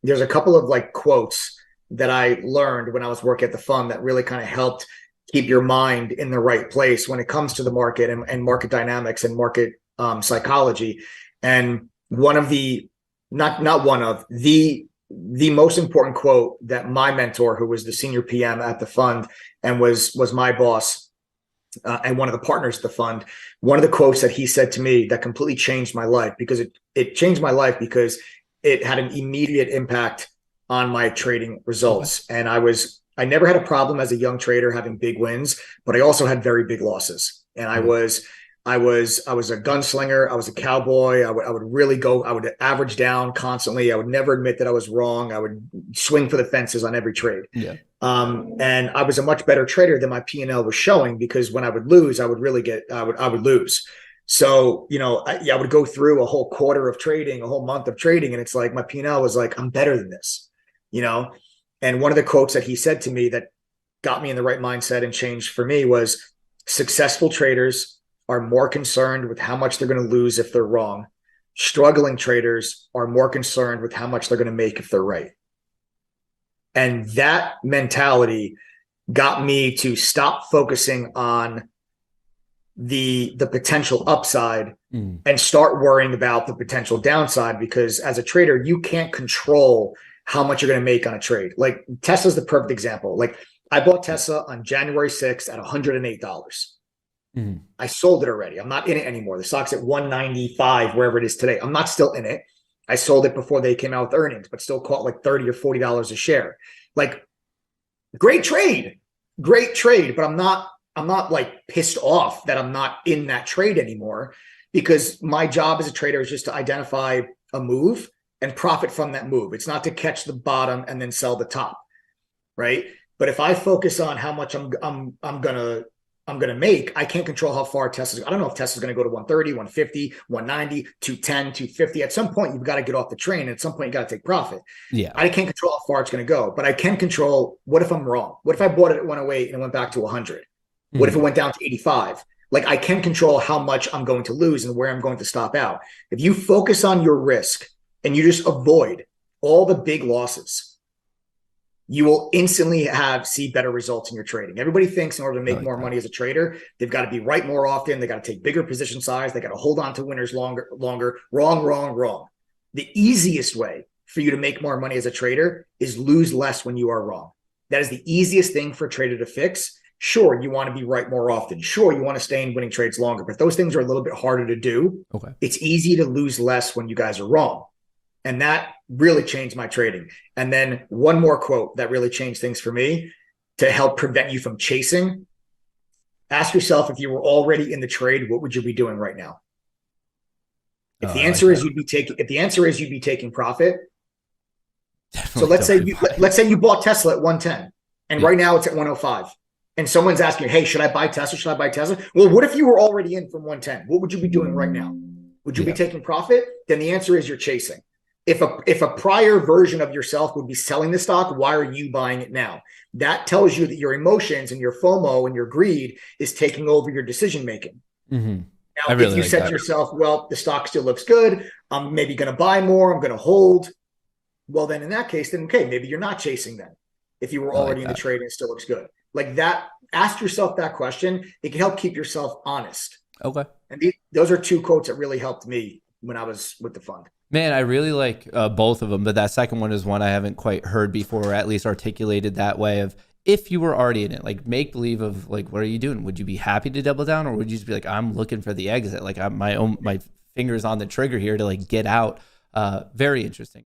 there's a couple of like quotes that I learned when I was working at the fund that really kind of helped keep your mind in the right place when it comes to the market and market dynamics and market psychology. And one of the not one of the most important quote that my mentor, who was the senior PM at the fund and was my boss and one of the partners of the fund, one of the quotes that he said to me that completely changed my life, because it changed my life because it had an immediate impact on my trading results. Okay. And I never had a problem as a young trader having big wins, but I also had very big losses. And I was a gunslinger. I was a cowboy. I would average down constantly. I would never admit that I was wrong. I would swing for the fences on every trade. Yeah. And I was a much better trader than my P&L was showing, because when I would lose, I would lose. So, I would go through a whole quarter of trading, a whole month of trading. And it's like, my P&L was like, I'm better than this, And one of the quotes that he said to me that got me in the right mindset and changed for me was, successful traders are more concerned with how much they're going to lose if they're wrong. Struggling traders are more concerned with how much they're going to make if they're right. And that mentality got me to stop focusing on the potential upside and start worrying about the potential downside, because as a trader, you can't control how much you're going to make on a trade. Like Tesla's the perfect example. Like I bought Tesla on January 6th at $108. I sold it already. I'm not in it anymore. The stock's at 195, wherever it is today. I'm not still in it. I sold it before they came out with earnings, but still caught like $30 or $40 a share. Like great trade, but I'm not like pissed off that I'm not in that trade anymore, because my job as a trader is just to identify a move and profit from that move. It's not to catch the bottom and then sell the top, right? But if I focus on how much I'm gonna make, I can't control how far Tesla's. I don't know if Tesla's going to go to 130, 150, 190, 210, 250. At some point, you've got to get off the train. And at some point, you got to take profit. Yeah, I can't control how far it's going to go, but I can control what if I'm wrong. What if I bought it at 108 and it went back to 100? What if it went down to 85? Like I can control how much I'm going to lose and where I'm going to stop out. If you focus on your risk and you just avoid all the big losses, you will instantly see better results in your trading. Everybody thinks in order to make more money as a trader, they've got to be right more often. They got to take bigger position size. They got to hold on to winners longer. Wrong. The easiest way for you to make more money as a trader is lose less when you are wrong. That is the easiest thing for a trader to fix. Sure, you want to be right more often. Sure, you want to stay in winning trades longer, but those things are a little bit harder to do. Okay. It's easy to lose less when you guys are wrong. And that really changed my trading. And then one more quote that really changed things for me to help prevent you from chasing. Ask yourself, if you were already in the trade, what would you be doing right now? If the answer is you'd be taking profit. Definitely. So let's say you bought Tesla at 110 and right now it's at 105. And someone's asking, hey, should I buy Tesla? Well, what if you were already in from 110? What would you be doing right now? Would you be taking profit? Then the answer is you're chasing. If a prior version of yourself would be selling the stock, why are you buying it now? That tells you that your emotions and your FOMO and your greed is taking over your decision making. Mm-hmm. Now, if you said to yourself, well, the stock still looks good, I'm maybe going to buy more, I'm going to hold. Well, then in that case, then okay, maybe you're not chasing then. If you were already in the trade and it still looks good. Like that, ask yourself that question. It can help keep yourself honest. Okay. And those are two quotes that really helped me when I was with the fund. Man, I really like both of them, but that second one is one I haven't quite heard before, or at least articulated that way of if you were already in it, like make believe of like, what are you doing? Would you be happy to double down, or would you just be like, I'm looking for the exit? Like my fingers on the trigger here to like get out. Very interesting.